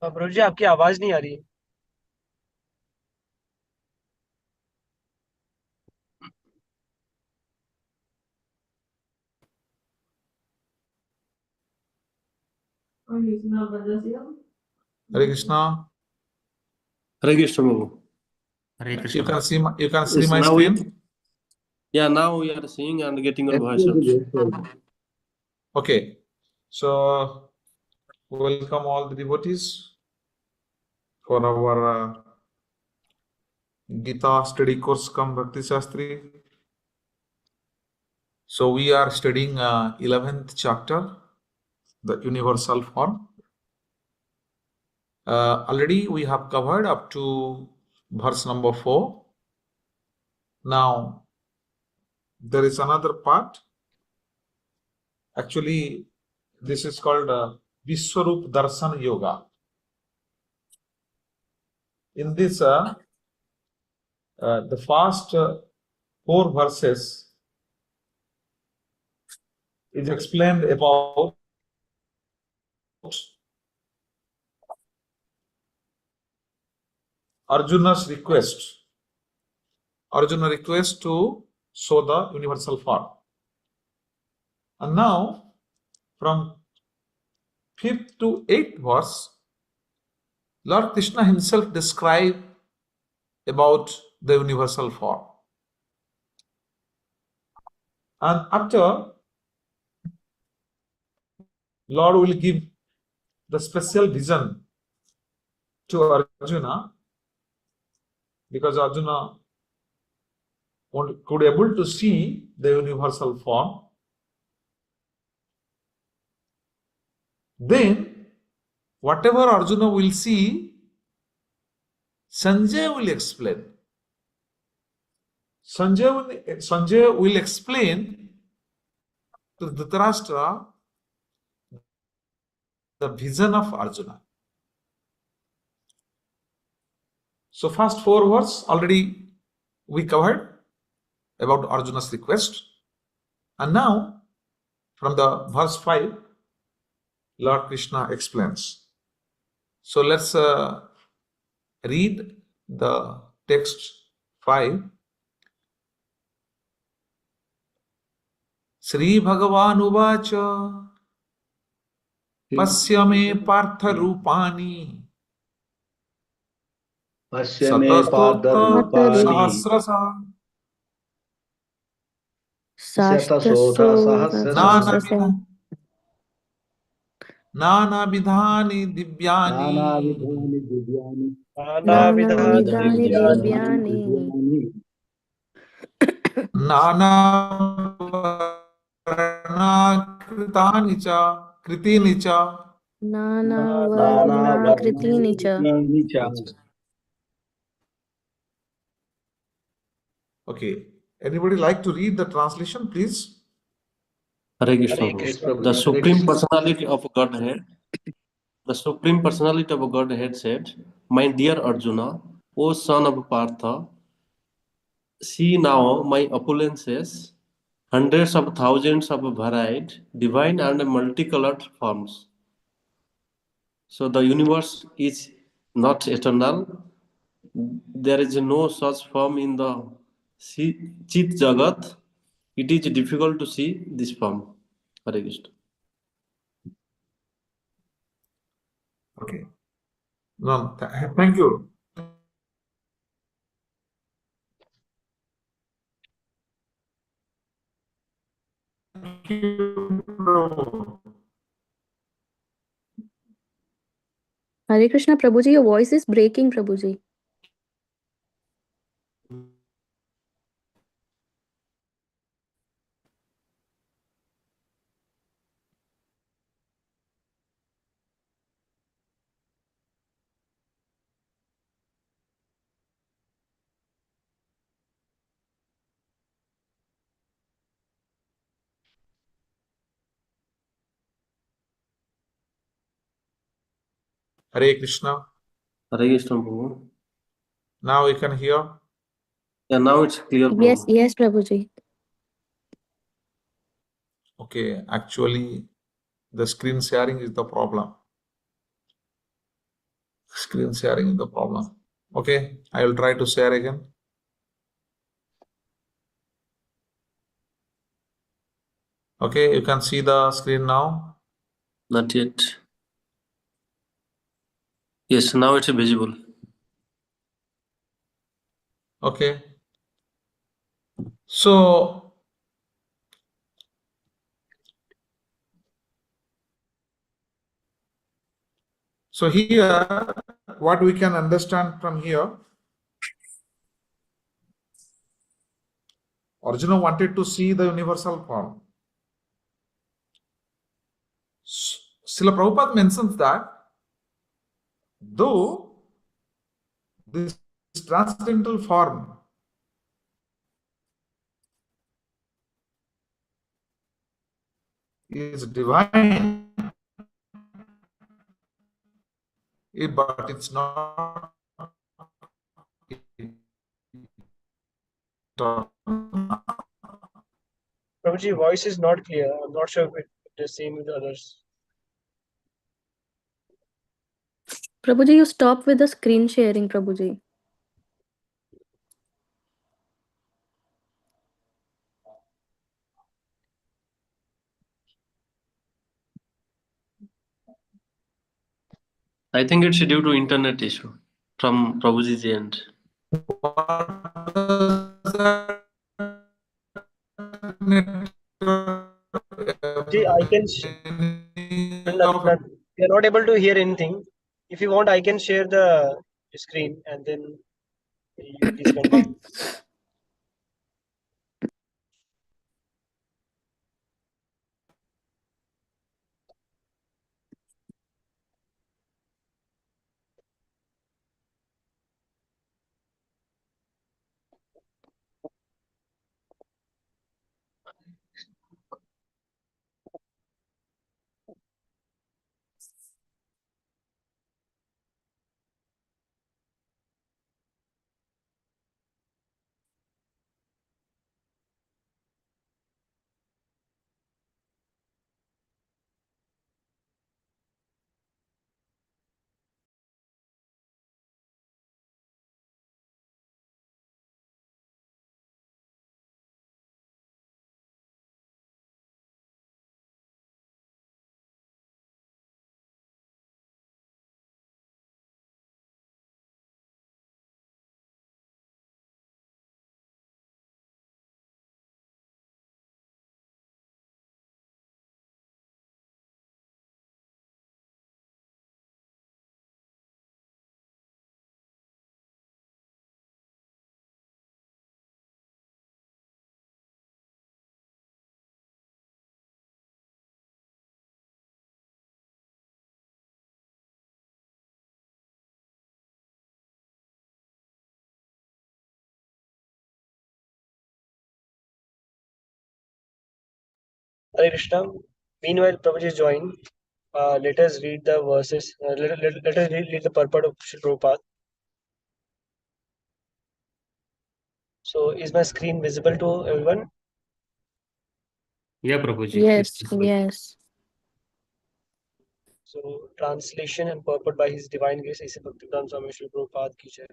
प्रभु जी आपकी आवाज नहीं आ रही है। Hare Krishna. Hare Krishna, Prabhu. Hare You Krishna. can see my, Yes, my now screen. Yeah, now we are seeing and getting your voice out. Okay. So welcome all the devotees for our Gita study course come Bhakti Shastri. So we are studying 11th chapter, the universal form. Already we have covered up to verse number 4. Now there is another part. Actually, this is called Vishwarup Darshan Yoga. In this, the first 4 verses is explained about Arjuna's request. Arjuna request to show the universal form. And now, from 5th to 8th verse, Lord Krishna himself described about the universal form. And after, Lord will give the special vision to Arjuna, because Arjuna could able to see the universal form. Then, whatever Arjuna will see, Sanjay will explain. Sanjay will explain to Dhritarashtra the vision of Arjuna. So first 4 verses already we covered about Arjuna's request. And now from the verse 5, Lord Krishna explains. So let's read the text 5. Sri Bhagavan Uvacha Pasya me Partha Rupani Pasyame Partha Sahasrasa Shatasota Sahasrasa Nana Vidhani Divyani Nana Vidhani Divyani नानाविधानि नानाविधानि दिव्यानि Nana Varnakritani cha Kritini cha. नानावर्णाकृतीनि च Okay. Anybody like to read the translation, please? Hare Krishna, Hare Prabhu. Krishna The Supreme Personality of Godhead, the Supreme Personality of Godhead said, "My dear Arjuna, O son of Partha, see now my opulences, hundreds of thousands of varied, divine and multicolored forms. So the universe is not eternal. There is no such form in the Chit Jagat. It is difficult to see this form. Hare Krishna. Okay. No, thank you. Thank you. Hare Krishna, Prabhuji, your voice is breaking, Prabhuji. Hare Krishna. Hare Krishna, Prabhu. Now you can hear. Yeah, now it's clear, Yes, Prabhu. yes, Prabhuji. Okay, actually, the screen sharing is the problem. Screen sharing is the problem. Okay, I will try to share again. Okay, you can see the screen now. Not yet. Yes, now it's visible. Okay. So here, what we can understand from here, Arjuna wanted to see the universal form. Srila Prabhupada mentions that though this transcendental form is divine, but it's not eternal. Prabhuji, voice is not clear. I'm not sure if it's the same with others. Prabhuji, you stop with the screen sharing, Prabhuji. I think it's due to internet issue from Prabhuji's end. What does that mean? See, I can. We are not able to hear anything. If you want, I can share the screen and then you please continue. Hare Krishna. Meanwhile, Prabhuji joined. Let us read the verses. Let us read the purport of Sri Prabhupada. So, is my screen visible to everyone? Yeah, Prabhuji. Yes, yes. So, translation and purport by His Divine Grace, A.C. Bhaktivedanta Swami Srila Prabhupada ki jai.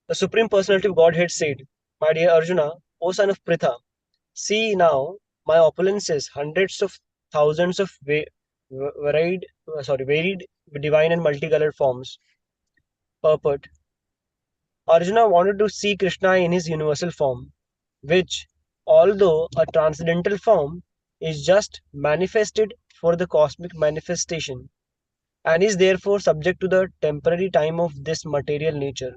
The Supreme Personality of Godhead said, "My dear Arjuna, O son of Pritha, see now my opulences, hundreds of thousands of varied, divine and multicolored forms." Purport: Arjuna wanted to see Krishna in his universal form, which, although a transcendental form, is just manifested for the cosmic manifestation, and is therefore subject to the temporary time of this material nature.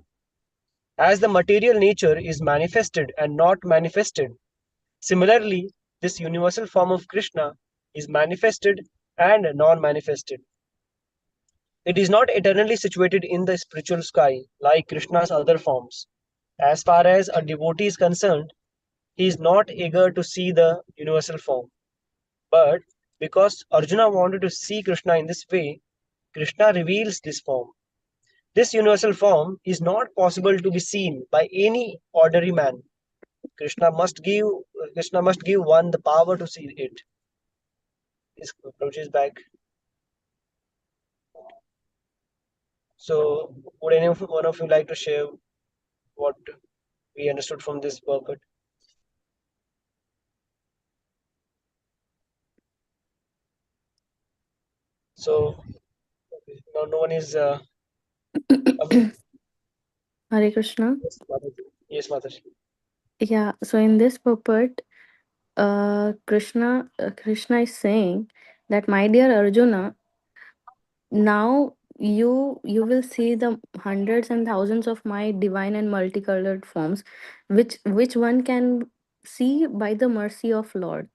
As the material nature is manifested and not manifested, similarly, this universal form of Krishna is manifested and non-manifested. It is not eternally situated in the spiritual sky like Krishna's other forms. As far as a devotee is concerned, he is not eager to see the universal form. But because Arjuna wanted to see Krishna in this way, Krishna reveals this form. This universal form is not possible to be seen by any ordinary man. Krishna must give one the power to see it. His approach is back. So, would any of one of you like to share what we understood from this purport? So, now no one is coming. Hare Krishna. Yes, Mataji. Yes, Mataji. Yeah, so in this purport, Krishna is saying that, my dear Arjuna, now you will see the hundreds and thousands of my divine and multicolored forms, which one can see by the mercy of Lord.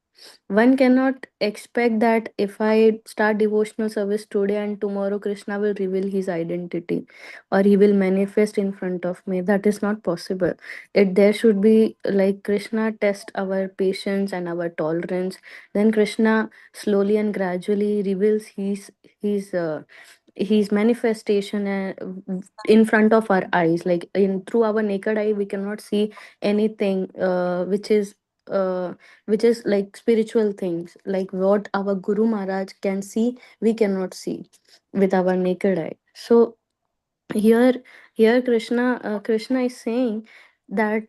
One cannot expect that if I start devotional service today and tomorrow Krishna will reveal his identity or he will manifest in front of me. That is not possible. It There should be, like, Krishna test our patience and our tolerance. Then Krishna slowly and gradually reveals his manifestation in front of our eyes. Like, in through our naked eye we cannot see anything uh, which is like spiritual things, like what our Guru Maharaj can see, we cannot see with our naked eye. So here Krishna is saying that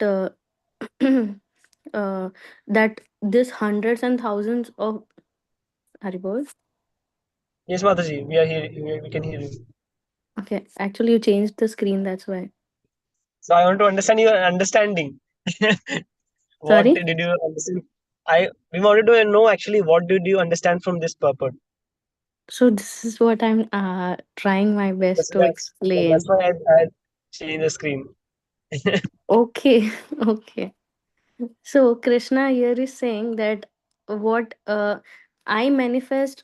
that this hundreds and thousands of Haribol. Yes, Mataji. We are here. We can hear you. Okay, actually you changed the screen, that's why. So I want to understand your understanding. What Sorry. did you understand? We wanted to know actually what did you understand from this purport? So this is what I'm trying my best to That's explain. why I changed the screen. Okay. Okay. So Krishna here is saying that what I manifest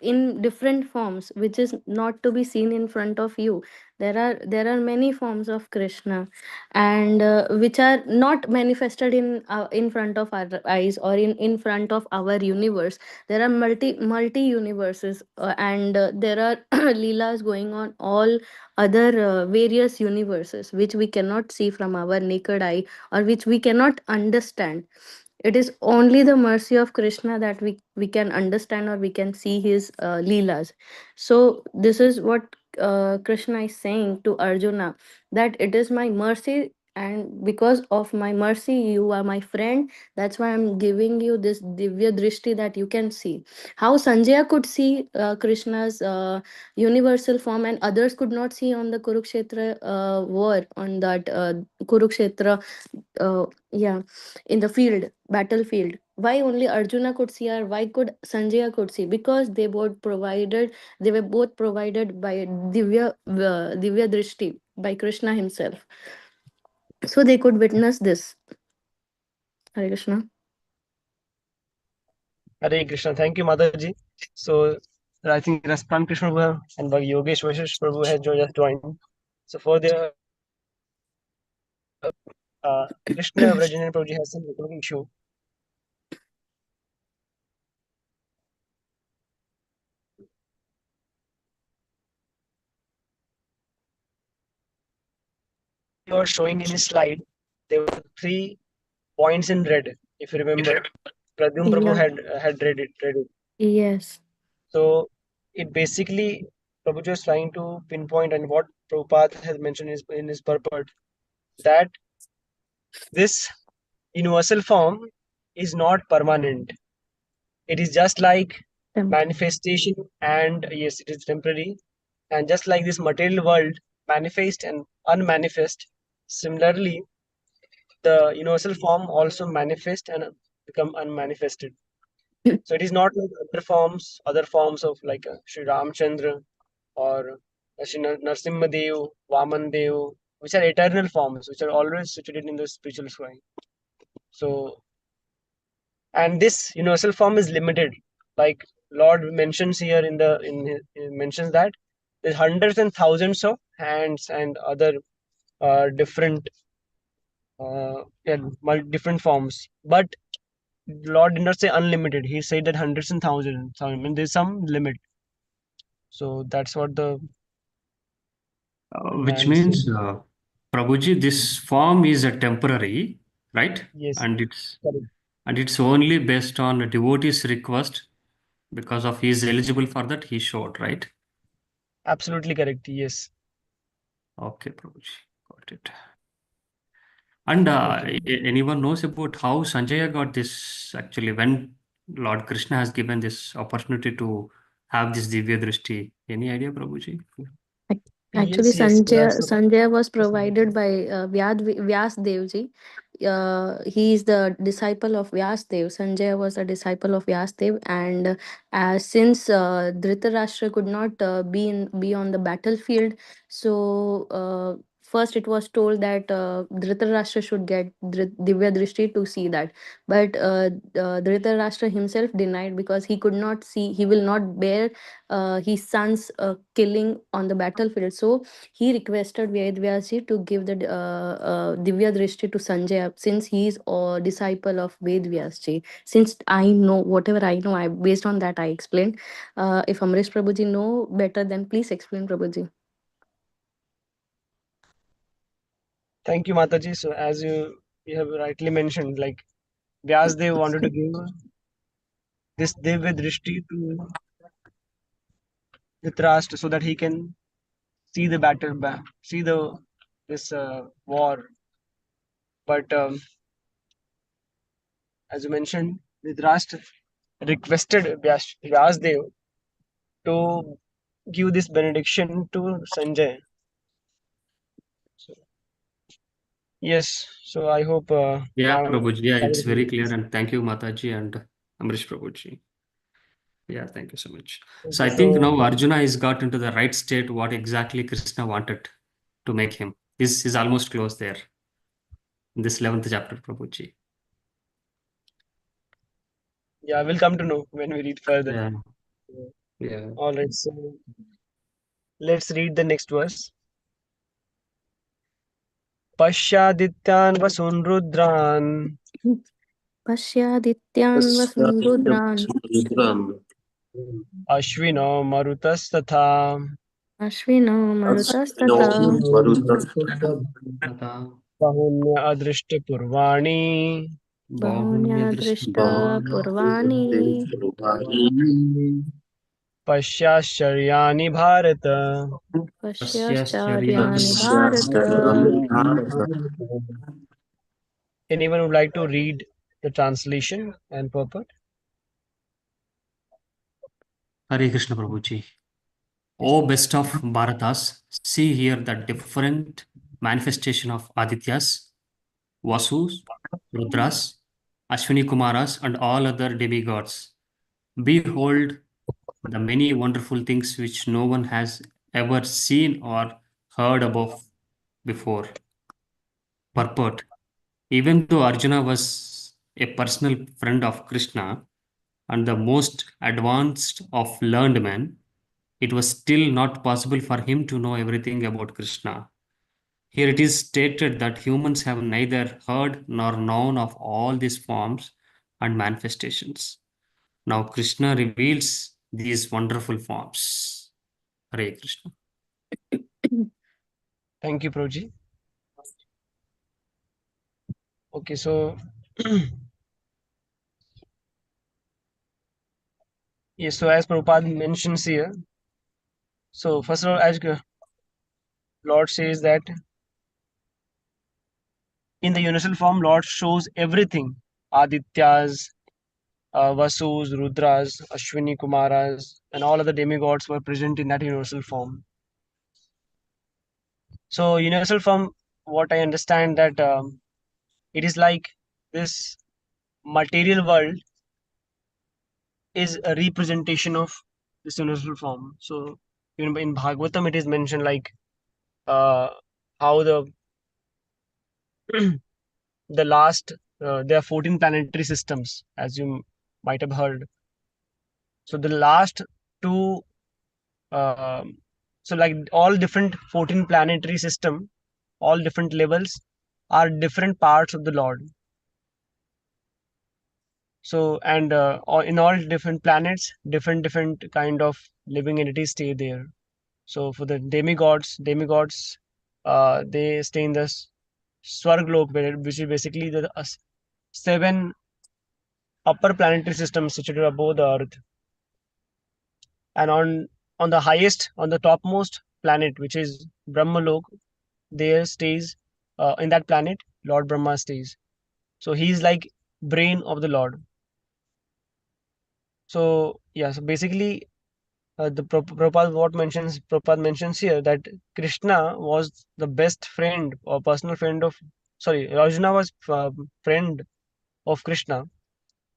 in different forms, which is not to be seen in front of you. There are many forms of Krishna, and which are not manifested in front of our eyes or in front of our universe. There are multi universes, and there are leelas going on all other various universes which we cannot see from our naked eye or which we cannot understand. It is only the mercy of Krishna that we can understand or we can see his leelas. So this is what Krishna is saying to Arjuna, that it is my mercy, and because of my mercy you are my friend. That's why I'm giving you this divya drishti that you can see. How Sanjaya could see Krishna's universal form and others could not see on the Kurukshetra war, on that Kurukshetra, yeah, in the battlefield. Why only Arjuna could see, or why could Sanjaya could see? Because they were both provided by Divya Drishti, by Krishna himself. So they could witness this. Hare Krishna. Hare Krishna. Thank you, Mataji. So I think Raspan Krishna Prabhu and Yogesh Vashish Prabhu has just joined. So for the Krishna Vrajan Prabhu has some network issue. He was showing in his slide, there were 3 points in red. If you remember, Pradyum Prabhu Yeah. had read it. Yes. So it basically Prabhuji was trying to pinpoint, and what Prabhupada has mentioned is in his purport, that this universal form is not permanent. It is just like Temporary. manifestation, and yes, it is temporary. And just like this material world manifest and unmanifest, similarly, the universal form also manifest and become unmanifested. So it is not like other forms of like Sri Ramchandra or Sri Narsimha Dev, Vaman Dev, which are eternal forms, which are always situated in the spiritual sky. So, and this universal form is limited. Like Lord mentions here he mentions that there's hundreds and thousands of hands and other different different forms. But Lord did not say unlimited. He said that hundreds and thousands. I mean, there's some limit. So that's what the Which man said. means, Prabhuji, this form is a temporary, right? Yes, And it's correct. and it's only based on a devotee's request because of he is eligible for that he showed, right? Absolutely correct. Yes. Okay, Prabhuji, got it. And anyone knows about how Sanjaya got this actually when Lord Krishna has given this opportunity to have this Divya Drishti? Any idea, Prabhuji? Actually, Yes, Sanjaya was provided by Vyas Devji. He is the disciple of Vyas Dev. Sanjaya was a disciple of Vyas Dev, and since Dhritarashtra could not be on the battlefield, so first it was told that Dhritarashtra should get Divya Drishti to see that, but Dhritarashtra himself denied because he could not see. He will not bear his son's killing on the battlefield. So he requested Vedvyasji to give the Divya Drishti to Sanjaya, since he is a disciple of Vedvyasji. Since I know whatever I know, I based on that I explained. If Amrish Prabhuji know better, then please explain, Prabhuji. thank you, Mataji. So, as you have rightly mentioned, like Vyasdev wanted to give this Divya Drishti to Dhritarashtra so that he can see the battle, see the this war. But as you mentioned, Dhritarashtra requested Vyasdev to give this benediction to Sanjay. So, yes, so I hope Yeah, now Prabhuji. Yeah, it's very clear. And thank you, Mataji and Amrish Prabhuji. Yeah, thank you so much. So okay, I think so now Arjuna is got into the right state what exactly Krishna wanted to make him. Is almost close there in this 11th chapter, Prabhuji. yeah, we'll come to know when we read further. Yeah, yeah. All right, so let's read the next verse. Pashyadityan vasun rudran Pashyadityan vasun rudran ashwino marutastatha Ashwino marutastata Tata bahunya adrishta purvani bahunya drishta purvani pashyascharyani bharata. Pasyascharyaani Bharata. Anyone would like to read the translation and purport? Hare Krishna Prabhuji. O best of Bharatas, see here the different manifestation of Adityas, Vasus, Rudras, Ashwini Kumaras, and all other demigods. Behold the many wonderful things which no one has ever seen or heard above before. Purport. Even though Arjuna was a personal friend of Krishna and the most advanced of learned men, it was still not possible for him to know everything about Krishna. Here it is stated that humans have neither heard nor known of all these forms and manifestations. Now Krishna reveals these wonderful forms. Hare Krishna. Thank you, Proji. Okay, so yes, so as Prabhupada mentions here, so first of all, as Lord says that in the universal form, Lord shows everything: Adityas, Vasus, Rudras, Ashwini Kumaras, and all other demigods were present in that universal form. So, universal form, what I understand that it is like this material world is a representation of this universal form. So, in Bhagavatam, it is mentioned like how the last there are 14 planetary systems, as you might have heard. So the last two, so like all different 14 planetary system, all different levels are different parts of the Lord. So and in all different planets, different kind of living entities stay there. So for the demigods, they stay in the Swarglok, which is basically the seven upper planetary systems situated above the Earth. And on the highest, on the topmost planet, which is Brahmalok, there stays in that planet, Lord Brahma stays. So he's like brain of the Lord. So yeah, so basically Prabhupada mentions here that Krishna was the best friend or personal friend of, sorry, Arjuna was friend of Krishna,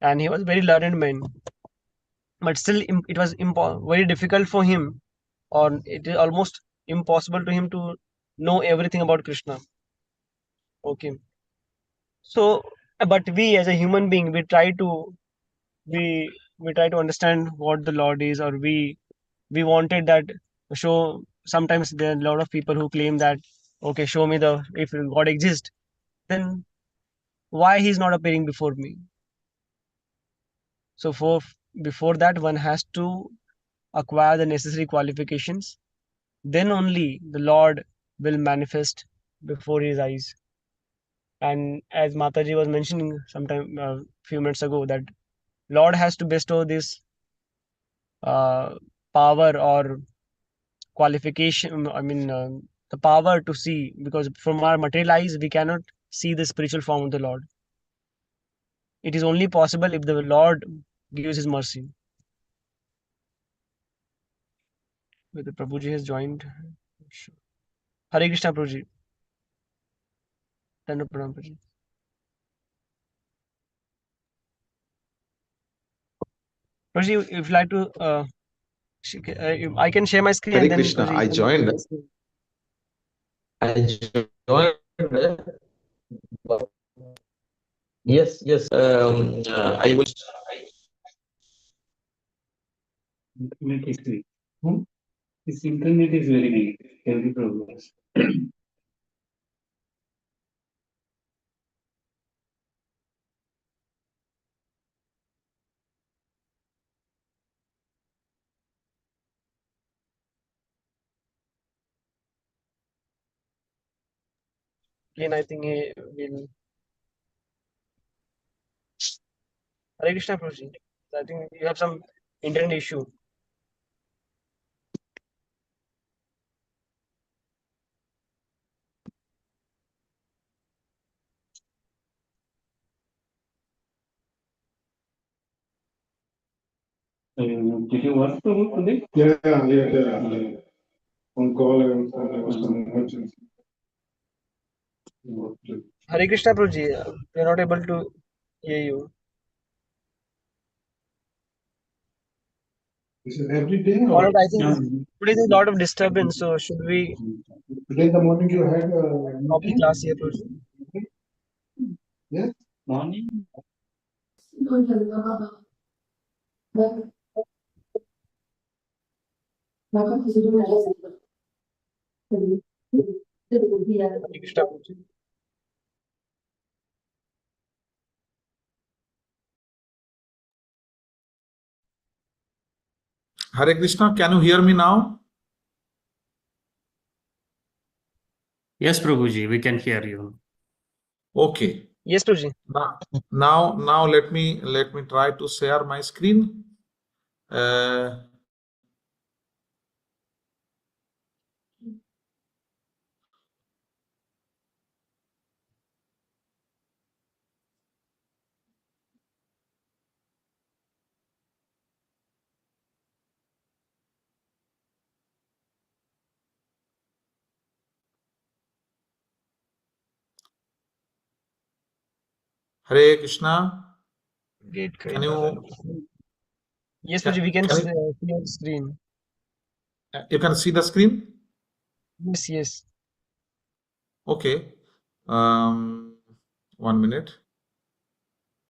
and he was very learned man. But still, it was very difficult for him, or it is almost impossible to him to know everything about Krishna. Okay, so but we as a human being, we we try to understand what the Lord is, or we wanted that show. Sometimes there are a lot of people who claim that, okay, show me the, if God exists, then why he's not appearing before me? So for before that, one has to acquire the necessary qualifications, then only the Lord will manifest before his eyes. And as Mataji was mentioning sometime few minutes ago, that Lord has to bestow this uh, power or qualification, the power to see, because from our material eyes we cannot see the spiritual form of the Lord. It is only possible if the Lord gives his mercy. Whether Prabhuji has joined. Sure. Hare Krishna, Prabhuji. Thank you, Pranam, Prabhuji. Prabhuji, if you like to I can share my screen, Hare and then Krishna, Prabhuji, you I can share joined. your screen. I joined. but Yes, yes. I will. Internet is weak. This internet is very weak. Heavy problems. Again, I think he will. Hare Krishna, Prabhuji. I think you have some internet issue. Did you work today? Yeah. On call, I was some emergency. Hare Krishna, Prabhuji. We are not able to hear you. This is every day Or or? I think today there's a lot of disturbance. So should we Today in the morning you had stop the meeting? class here, Prabhuji? Yes, morning. Hare Krishna, Prabhuji. Hare Krishna, can you hear me now? Yes, Prabhuji, we can hear you. Okay. Yes, Prabhuji. Now let me try to share my screen. Uh, Hare Krishna. Great, Can great. you Yes, can, Prabhuji, we can can see you, your screen. you can see the screen? Yes, yes. Okay. Um, 1 minute.